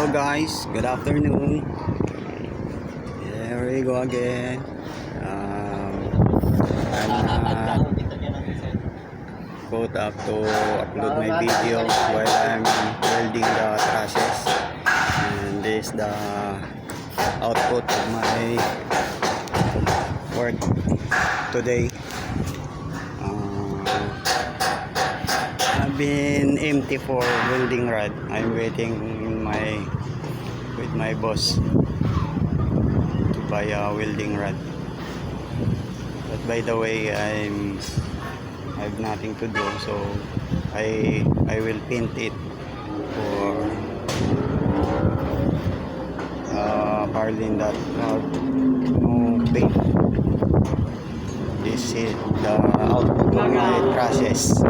Hello guys, good afternoon. Here we go again. I'm caught up to upload my video while I'm welding the trusses, and this is the output of my work today. I've been empty for welding rod. I'm waiting with my boss to buy a welding rod. But by the way, I have nothing to do, so I will paint it for Carlin that no paint. This is the output of my process.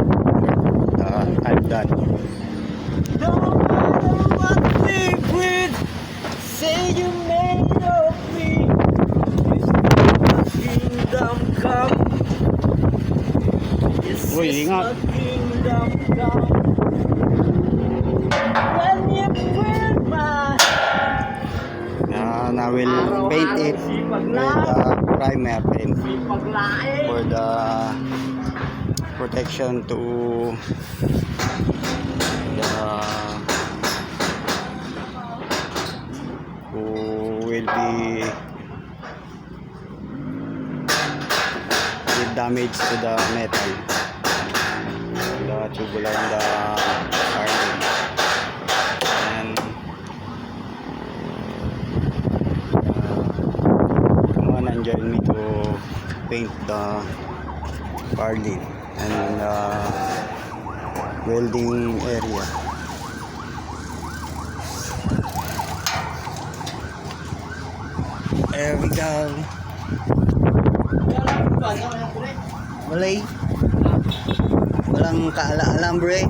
I've done. No matter what they will say, you made of me. Kingdom come. Yes, Uy, it's ingat. a kingdom come. When you will my I will paint it with primer paint for the protection to the who will be give damage to the metal, the tubular and the carbon. And come on and join me to paint the Carlin and welding area. There we go. Walang kaala-alam, bre.